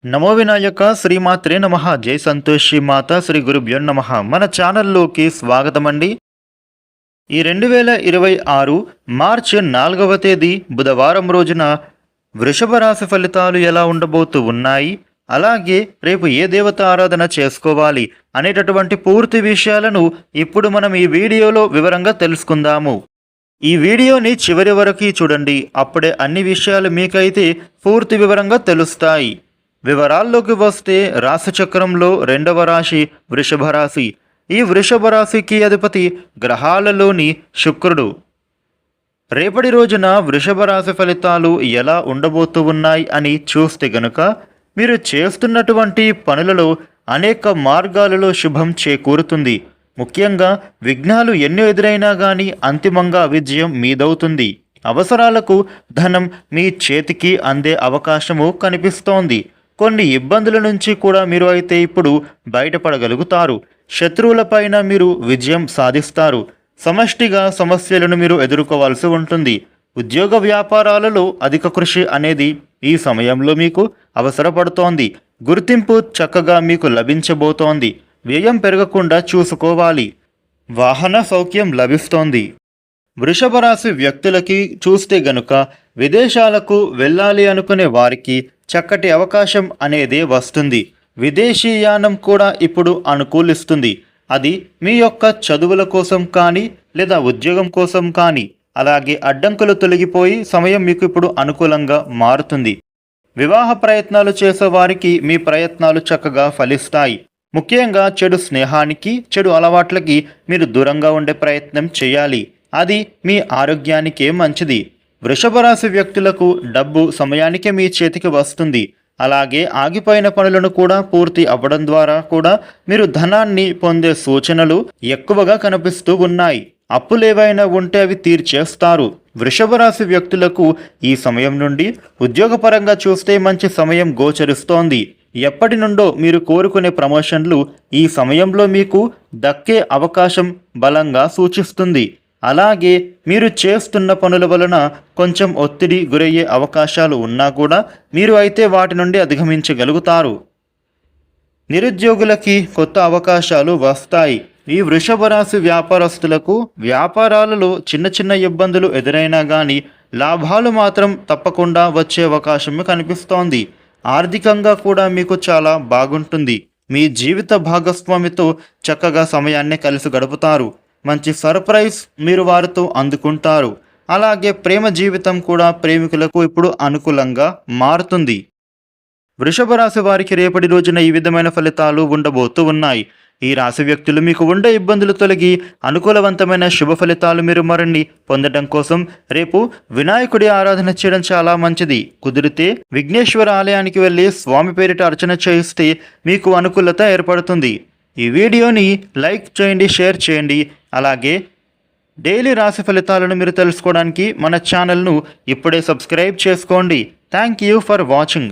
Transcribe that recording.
నమో వినాయక శ్రీమాత్రే నమః. జై సంతోషి మాత శ్రీ గురుభ్యో నమః. మన ఛానల్లోకి స్వాగతం అండి. ఈ 2026 మార్చి 4వ తేదీ బుధవారం రోజున వృషభ రాశి ఫలితాలు ఎలా ఉండబోతూ ఉన్నాయి, అలాగే రేపు ఏ దేవత ఆరాధన చేసుకోవాలి అనేటటువంటి పూర్తి విషయాలను ఇప్పుడు మనం ఈ వీడియోలో వివరంగా తెలుసుకుందాము. ఈ వీడియోని చివరి వరకు చూడండి, అప్పుడే అన్ని విషయాలు మీకైతే పూర్తి వివరంగా తెలుస్తాయి. వివరాల్లోకి వస్తే రాశి చక్రంలో రెండవ రాశి వృషభ రాశి. ఈ వృషభ రాశికి అధిపతి గ్రహాలలోని శుక్రుడు. రేపటి రోజున వృషభ రాశి ఫలితాలు ఎలా ఉండబోతూ ఉన్నాయి అని చూస్తే గనుక, మీరు చేస్తున్నటువంటి పనులలో అనేక మార్గాలలో శుభం చేకూరుతుంది. ముఖ్యంగా విఘ్నాలు ఎన్నో ఎదురైనా కానీ అంతిమంగా విజయం మీదవుతుంది. అవసరాలకు ధనం మీ చేతికి అందే అవకాశము కనిపిస్తోంది. కొన్ని ఇబ్బందుల నుంచి కూడా మీరు అయితే ఇప్పుడు బయటపడగలుగుతారు. శత్రువులపైన మీరు విజయం సాధిస్తారు. సమష్టిగా సమస్యలను మీరు ఎదుర్కోవాల్సి ఉంటుంది. ఉద్యోగ వ్యాపారాలలో అధిక కృషి అనేది ఈ సమయంలో మీకు అవసరపడుతోంది. గుర్తింపు చక్కగా మీకు లభించబోతోంది. వ్యయం పెరగకుండా చూసుకోవాలి. వాహన సౌఖ్యం లభిస్తోంది. వృషభ రాశి వ్యక్తులకి చూస్తే గనుక, విదేశాలకు వెళ్ళాలి అనుకునే వారికి చక్కటి అవకాశం అనేది వస్తుంది. విదేశీయానం కూడా ఇప్పుడు అనుకూలిస్తుంది. అది మీ యొక్క చదువుల కోసం కానీ లేదా ఉద్యోగం కోసం కానీ. అలాగే అడ్డంకులు తొలగిపోయి సమయం మీకు ఇప్పుడు అనుకూలంగా మారుతుంది. వివాహ ప్రయత్నాలు చేసేవారికి మీ ప్రయత్నాలు చక్కగా ఫలిస్తాయి. ముఖ్యంగా చెడు స్నేహానికి, చెడు అలవాట్లకి మీరు దూరంగా ఉండే ప్రయత్నం చేయాలి. అది మీ ఆరోగ్యానికే మంచిది. వృషభ రాశి వ్యక్తులకు డబ్బు సమయానికే మీ చేతికి వస్తుంది. అలాగే ఆగిపోయిన పనులను కూడా పూర్తి అవ్వడం ద్వారా కూడా మీరు ధనాన్ని పొందే సూచనలు ఎక్కువగా కనిపిస్తూ ఉన్నాయి. అప్పులేవైనా ఉంటే అవి తీర్చేస్తారు. వృషభ రాశి వ్యక్తులకు ఈ సమయం నుండి ఉద్యోగపరంగా చూస్తే మంచి సమయం గోచరిస్తోంది. ఎప్పటి నుండో మీరు కోరుకునే ప్రమోషన్లు ఈ సమయంలో మీకు దక్కే అవకాశం బలంగా సూచిస్తుంది. అలాగే మీరు చేస్తున్న పనుల వలన కొంచెం ఒత్తిడి గురయ్యే అవకాశాలు ఉన్నా కూడా మీరు అయితే వాటి నుండి అధిగమించగలుగుతారు. నిరుద్యోగులకి కొత్త అవకాశాలు వస్తాయి. ఈ వృషభ రాశి వ్యాపారస్తులకు వ్యాపారాలలో చిన్న చిన్న ఇబ్బందులు ఎదురైనా కానీ లాభాలు మాత్రం తప్పకుండా వచ్చే అవకాశం కనిపిస్తోంది. ఆర్థికంగా కూడా మీకు చాలా బాగుంటుంది. మీ జీవిత భాగస్వామితో చక్కగా సమయాన్ని కలిసి గడుపుతారు. మంచి సర్ప్రైజ్ మీరు వారితో అందుకుంటారు. అలాగే ప్రేమ జీవితం కూడా ప్రేమికులకు ఇప్పుడు అనుకూలంగా మారుతుంది. వృషభ రాశి వారికి రేపటి రోజున ఈ విధమైన ఫలితాలు ఉండబోతూ ఉన్నాయి. ఈ రాశి వ్యక్తులు మీకు ఉండే ఇబ్బందులు తొలగి అనుకూలవంతమైన శుభ ఫలితాలు మీరు మరిన్ని పొందడం కోసం రేపు వినాయకుడి ఆరాధన చేయడం చాలా మంచిది. కుదిరితే విఘ్నేశ్వర ఆలయానికి వెళ్ళి స్వామి పేరిట అర్చన చేయిస్తే మీకు అనుకూలత ఏర్పడుతుంది. ఈ వీడియోని లైక్ చేయండి, షేర్ చేయండి. అలాగే డైలీ రాశి ఫలితాలను మీరు తెలుసుకోవడానికి మన ఛానల్ను ఇప్పుడే సబ్స్క్రైబ్ చేసుకోండి. Thank you for watching.